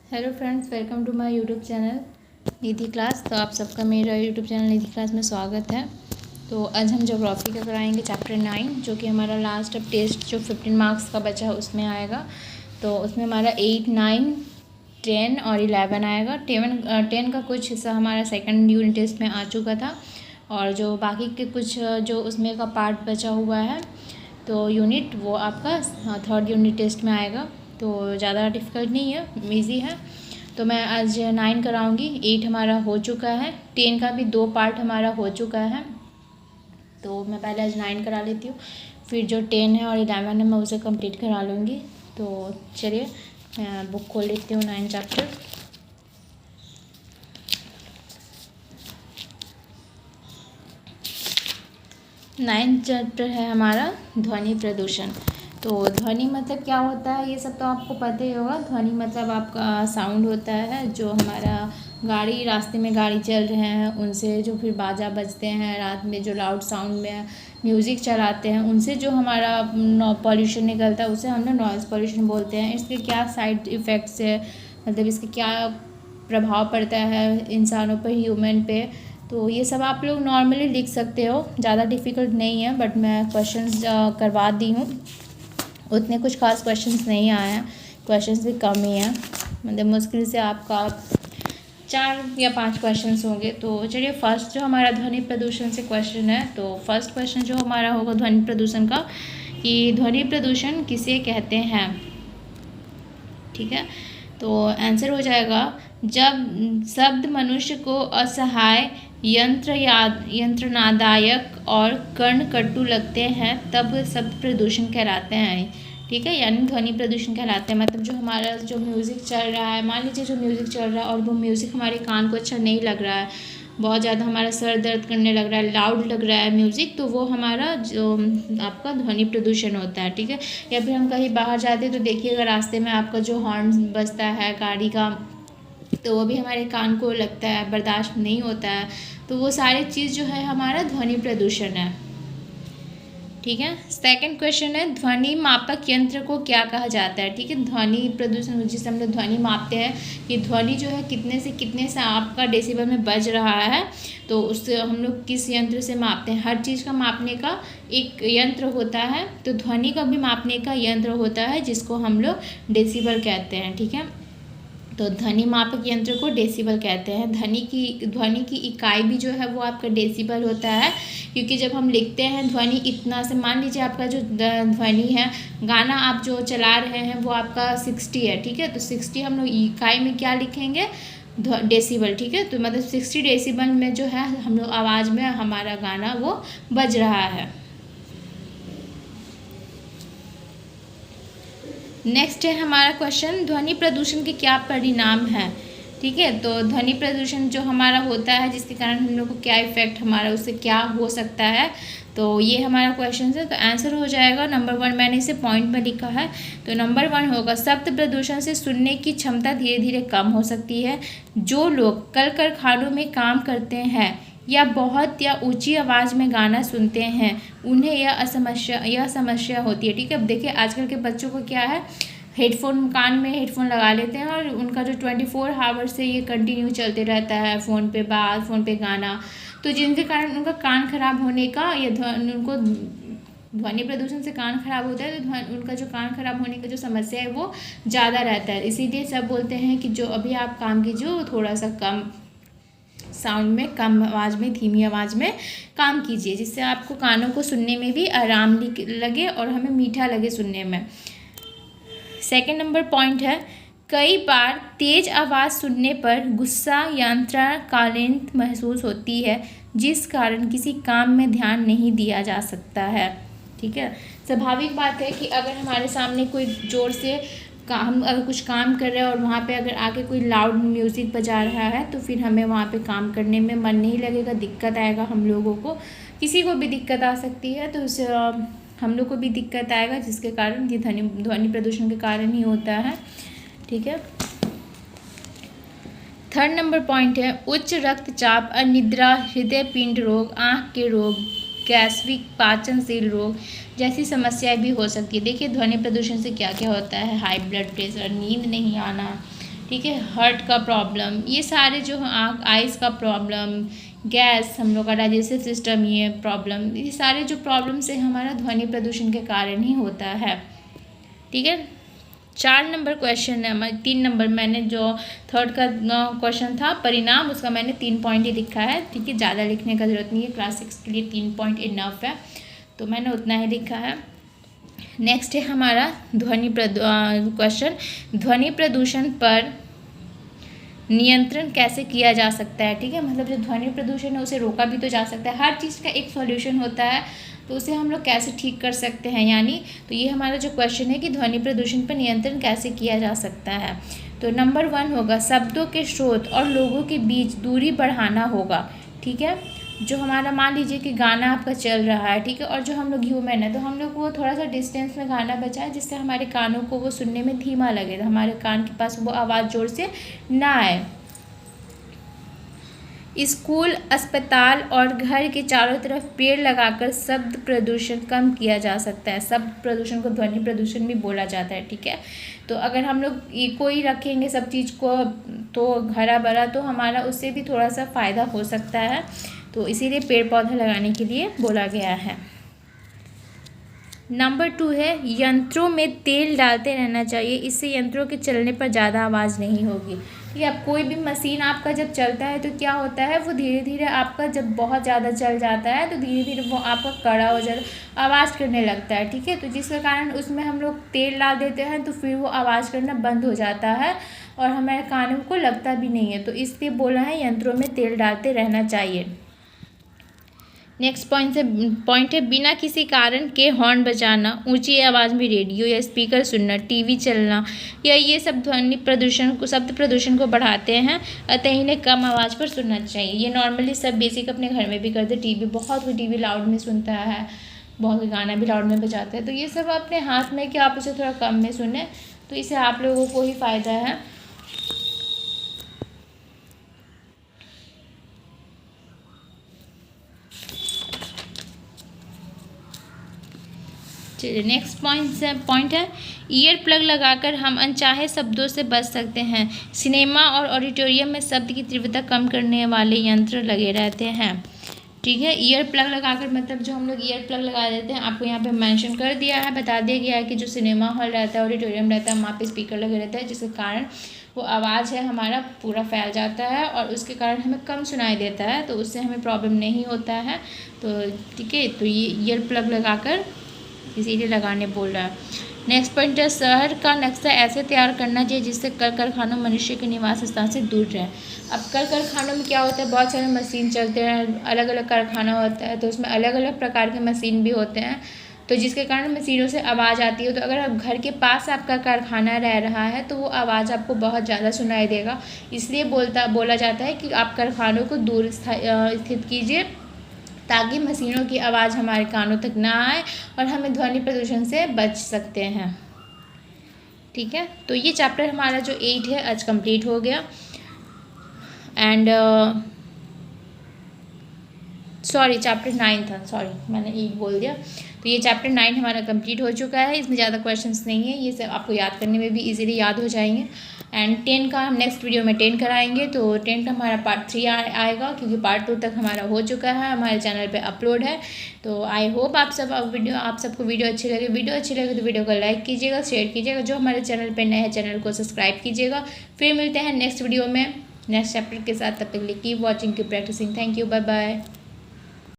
Hello friends, welcome to my YouTube channel Nidhi class. तो आप सबका मेरा यूट्यूब चैनल निधि क्लास में स्वागत है। तो आज हम ज्योग्राफी का कराएंगे चैप्टर 9, जो कि हमारा लास्ट अब टेस्ट जो 15 मार्क्स का बचा है उसमें आएगा। तो उसमें हमारा 8, 9, 10 और 11 आएगा। 10 का कुछ हिस्सा हमारा सेकंड यूनिट टेस्ट में आ चुका था, और जो बाकी के कुछ जो उसमें का पार्ट बचा हुआ है तो यूनिट वो आपका थर्ड यूनिट टेस्ट में आएगा। तो ज़्यादा डिफ़िकल्ट नहीं है, इजी है। तो मैं आज 9 कराऊंगी। 8 हमारा हो चुका है, 10 का भी 2 पार्ट हमारा हो चुका है। तो मैं पहले आज 9 करा लेती हूँ, फिर जो 10 है और 11 है मैं उसे कंप्लीट करा लूँगी। तो चलिए मैं बुक खोल लेती हूँ 9 चैप्टर। नाइन्थ चैप्टर है हमारा ध्वनि प्रदूषण। तो ध्वनि मतलब क्या होता है ये सब तो आपको पता ही होगा। ध्वनि मतलब आपका साउंड होता है, जो हमारा गाड़ी रास्ते में गाड़ी चल रहे हैं उनसे जो फिर बाजा बजते हैं, रात में जो लाउड साउंड में म्यूज़िक चलाते हैं उनसे जो हमारा पॉल्यूशन निकलता है उसे हम लोग नॉइज़ पॉल्यूशन बोलते हैं। इसके क्या साइड इफ़ेक्ट्स है, मतलब इसके क्या प्रभाव पड़ता है इंसानों पर, ह्यूमन पे, तो ये सब आप लोग नॉर्मली लिख सकते हो। ज़्यादा डिफ़िकल्ट नहीं है, बट मैं क्वेश्चंस करवा दी हूँ। उतने कुछ खास क्वेश्चंस नहीं आए हैं, क्वेश्चंस भी कम ही हैं, मतलब मुश्किल से आपका 4 या 5 क्वेश्चंस होंगे। तो चलिए फर्स्ट जो हमारा ध्वनि प्रदूषण से क्वेश्चन है, तो फर्स्ट क्वेश्चन जो हमारा होगा ध्वनि प्रदूषण का, कि ध्वनि प्रदूषण किसे कहते हैं। ठीक है, तो आंसर हो जाएगा, जब शब्द मनुष्य को असहाय, यंत्रणादायक और कर्णकटु लगते हैं तब शब्द प्रदूषण कहलाते हैं। ठीक है, यानी ध्वनि प्रदूषण कहलाते हैं। मतलब जो हमारा जो म्यूज़िक चल रहा है, मान लीजिए जो म्यूज़िक चल रहा है और वो म्यूज़िक हमारे कान को अच्छा नहीं लग रहा है, बहुत ज़्यादा हमारा सर दर्द करने लग रहा है, लाउड लग रहा है म्यूज़िक, तो वो हमारा जो आपका ध्वनि प्रदूषण होता है। ठीक है, या फिर हम कहीं बाहर जाते हैं तो देखिएगा रास्ते में आपका जो हॉर्न बजता है गाड़ी का, तो वो भी हमारे कान को लगता है, बर्दाश्त नहीं होता है। तो वो सारी चीज़ जो है हमारा ध्वनि प्रदूषण है। ठीक है, सेकंड क्वेश्चन है, ध्वनि मापक यंत्र को क्या कहा जाता है। ठीक है, ध्वनि प्रदूषण जिसे हम लोग ध्वनि मापते हैं कि ध्वनि जो है कितने से कितने से आपका डेसिबल में बज रहा है, तो उससे हम लोग किस यंत्र से मापते हैं। हर चीज़ का मापने का एक यंत्र होता है, तो ध्वनि का भी मापने का यंत्र होता है जिसको हम लोग डेसिबल कहते हैं। ठीक है, तो ध्वनि मापक यंत्र को डेसिबल कहते हैं। ध्वनि की इकाई भी जो है वो आपका डेसिबल होता है, क्योंकि जब हम लिखते हैं ध्वनि इतना से, मान लीजिए आपका जो ध्वनि है, गाना आप जो चला रहे हैं वो आपका 60 है। ठीक है, तो 60 हम लोग इकाई में क्या लिखेंगे, डेसिबल। ठीक है, तो मतलब 60 डेसिबल में जो है हम लोग आवाज़ में हमारा गाना वो बज रहा है। नेक्स्ट है हमारा क्वेश्चन, ध्वनि प्रदूषण के क्या परिणाम हैं। ठीक है, तो ध्वनि प्रदूषण जो हमारा होता है जिसके कारण हम लोग को क्या इफेक्ट हमारा उससे क्या हो सकता है, तो ये हमारा क्वेश्चन है। तो आंसर हो जाएगा नंबर 1, मैंने इसे पॉइंट में लिखा है। तो नंबर 1 होगा, शब्द प्रदूषण से सुनने की क्षमता धीरे धीरे कम हो सकती है। जो लोग कल कारखानों में काम करते हैं या बहुत या ऊंची आवाज़ में गाना सुनते हैं उन्हें यह समस्या होती है। ठीक है, अब देखिए आजकल के बच्चों को क्या है, हेडफोन, कान में हेडफोन लगा लेते हैं और उनका जो 24 आवर्स से ये कंटिन्यू चलते रहता है, फ़ोन पे बात, फ़ोन पे गाना, तो जिनके कारण उनका कान खराब होने का या उनको ध्वनि प्रदूषण से कान खराब होता है, तो उनका जो कान खराब होने का जो समस्या है वो ज़्यादा रहता है। इसीलिए सब बोलते हैं कि जो अभी आप काम कीजिए वो थोड़ा सा कम साउंड में, कम आवाज़ में, धीमी आवाज़ में काम कीजिए, जिससे आपको कानों को सुनने में भी आराम लगे और हमें मीठा लगे सुनने में। सेकंड नंबर पॉइंट है, कई बार तेज आवाज़ सुनने पर गुस्सा यंत्रणकालीन महसूस होती है, जिस कारण किसी काम में ध्यान नहीं दिया जा सकता है। ठीक है, स्वाभाविक बात है कि अगर हमारे सामने कोई ज़ोर से हम अगर कुछ काम कर रहे हैं और वहाँ पे अगर आके कोई लाउड म्यूज़िक बजा रहा है, तो फिर हमें वहाँ पे काम करने में मन नहीं लगेगा, दिक्कत आएगा। हम लोगों को, किसी को भी दिक्कत आ सकती है, तो उससे हम लोग को भी दिक्कत आएगा, जिसके कारण ये ध्वनि प्रदूषण के कारण ही होता है। ठीक है, थर्ड नंबर पॉइंट है, उच्च रक्तचाप, अनिद्रा, हृदय पिंड रोग, आँख के रोग, गैस्ट्रिक, पाचनशील रोग जैसी समस्याएं भी हो सकती है। देखिए ध्वनि प्रदूषण से क्या क्या होता है, हाई ब्लड प्रेशर, नींद नहीं आना, ठीक है, हार्ट का प्रॉब्लम, ये सारे जो आँख आइज़ का प्रॉब्लम, गैस, हम लोग का डाइजेस्टिव सिस्टम, ये प्रॉब्लम, ये सारे जो प्रॉब्लम से हमारा ध्वनि प्रदूषण के कारण ही होता है। ठीक है, 4 नंबर क्वेश्चन है हमारे, 3 नंबर मैंने जो थर्ड का क्वेश्चन था परिणाम, उसका मैंने 3 पॉइंट ही लिखा है। ठीक है, ज़्यादा लिखने का ज़रूरत नहीं है, क्लास 6 के लिए 3 पॉइंट इनफ है, तो मैंने उतना ही लिखा है। नेक्स्ट है हमारा क्वेश्चन, ध्वनि प्रदूषण पर नियंत्रण कैसे किया जा सकता है। ठीक है, मतलब जो ध्वनि प्रदूषण है उसे रोका भी तो जा सकता है, हर चीज़ का एक सॉल्यूशन होता है, तो उसे हम लोग कैसे ठीक कर सकते हैं, यानी तो ये हमारा जो क्वेश्चन है कि ध्वनि प्रदूषण पर नियंत्रण कैसे किया जा सकता है। तो नंबर 1 होगा शब्दों के स्रोत और लोगों के बीच दूरी बढ़ाना होगा। ठीक है, जो हमारा मान लीजिए कि गाना आपका चल रहा है, ठीक है, और जो हम लोग ह्यूमन है, तो हम लोग वो थोड़ा सा डिस्टेंस में गाना बजाएं जिससे हमारे कानों को वो सुनने में धीमा लगे, तो हमारे कान के पास वो आवाज़ जोर से ना आए। स्कूल, अस्पताल और घर के चारों तरफ पेड़ लगाकर शब्द प्रदूषण कम किया जा सकता है। शब्द प्रदूषण को ध्वनि प्रदूषण भी बोला जाता है। ठीक है, तो अगर हम लोग इको ही रखेंगे सब चीज़ को तो हरा भरा, तो हमारा उससे भी थोड़ा सा फ़ायदा हो सकता है, तो इसीलिए पेड़ पौधे लगाने के लिए बोला गया है। नंबर 2 है यंत्रों में तेल डालते रहना चाहिए, इससे यंत्रों के चलने पर ज़्यादा आवाज़ नहीं होगी। ठीक है, अब कोई भी मशीन आपका जब चलता है तो क्या होता है, वो धीरे धीरे आपका जब बहुत ज़्यादा चल जाता है तो धीरे धीरे वो आपका कड़ा हो जाता, आवाज़ करने लगता है। ठीक है, तो जिसके कारण उसमें हम लोग तेल डाल देते हैं तो फिर वो आवाज़ करना बंद हो जाता है और हमारे कानों को लगता भी नहीं है, तो इसलिए बोला है यंत्रों में तेल डालते रहना चाहिए। नेक्स्ट पॉइंट है बिना किसी कारण के हॉर्न बजाना, ऊंची आवाज़ में रेडियो या स्पीकर सुनना, टीवी चलना, या ये सब ध्वनि प्रदूषण को, शब्द प्रदूषण को बढ़ाते हैं, अतः इन्हें कम आवाज़ पर सुनना चाहिए। ये नॉर्मली सब बेसिक अपने घर में भी करते, टीवी बहुत कोई टीवी लाउड में सुनता है, बहुत कोई गाना भी लाउड में बजाते हैं, तो ये सब अपने हाथ में कि आप उसे थोड़ा कम में सुने, तो इससे आप लोगों को ही फ़ायदा है। चलिए नेक्स्ट पॉइंट है ईयर प्लग लगाकर हम अनचाहे शब्दों से बच सकते हैं। सिनेमा और ऑडिटोरियम में शब्द की तीव्रता कम करने वाले यंत्र लगे रहते हैं। ठीक है, ईयर प्लग लगाकर मतलब जो हम लोग ईयर प्लग लगा देते हैं, आपको यहाँ पे मेंशन कर दिया है, बता दिया गया है कि जो सिनेमा हॉल रहता है, ऑडिटोरियम रहता है, वहाँ पे स्पीकर लगे रहता है, जिसके कारण वो आवाज़ है हमारा पूरा फैल जाता है और उसके कारण हमें कम सुनाई देता है, तो उससे हमें प्रॉब्लम नहीं होता है। तो ठीक है, तो ये ईयर प्लग लगाकर इसीलिए लगाने बोल रहा है। नेक्स्ट पॉइंट है शहर का नक्शा ऐसे तैयार करना चाहिए जिससे कल कारखानों मनुष्य के निवास स्थान से दूर रहे। अब कल कारखानों में क्या होता है, बहुत सारे मशीन चलते हैं, अलग अलग कारखाना होता है, तो उसमें अलग अलग प्रकार के मशीन भी होते हैं, तो जिसके कारण मशीनों से आवाज़ आती है। तो अगर आप घर के पास आपका कारखाना रह रहा है तो वो आवाज़ आपको बहुत ज़्यादा सुनाई देगा, इसलिए बोला जाता है कि आप कारखानों को दूर स्थित कीजिए ताकि मशीनों की आवाज़ हमारे कानों तक ना आए और हमें ध्वनि प्रदूषण से बच सकते हैं। ठीक है, तो ये चैप्टर हमारा जो 8 है आज कंप्लीट हो गया। एंड सॉरी चैप्टर 9 था, सॉरी मैंने 8 बोल दिया। तो ये चैप्टर 9 हमारा कंप्लीट हो चुका है, इसमें ज़्यादा क्वेश्चंस नहीं है, ये सब आपको याद करने में भी इजीली याद हो जाएंगे। एंड 10 का हम नेक्स्ट वीडियो में 10 कराएंगे, तो 10 का हमारा पार्ट 3 आएगा, क्योंकि पार्ट 2 तक हमारा हो चुका है, हमारे चैनल पे अपलोड है। तो आई होप आप सबको वीडियो अच्छी लगे। वीडियो अच्छी लगे तो वीडियो को लाइक कीजिएगा, शेयर कीजिएगा, जो हमारे चैनल पर नए हैं चैनल को सब्सक्राइब कीजिएगा। फिर मिलते हैं नेक्स्ट वीडियो में नेक्स्ट चैप्टर के साथ, तब तक के लिए keep watching, keep practising. Thank you, bye bye.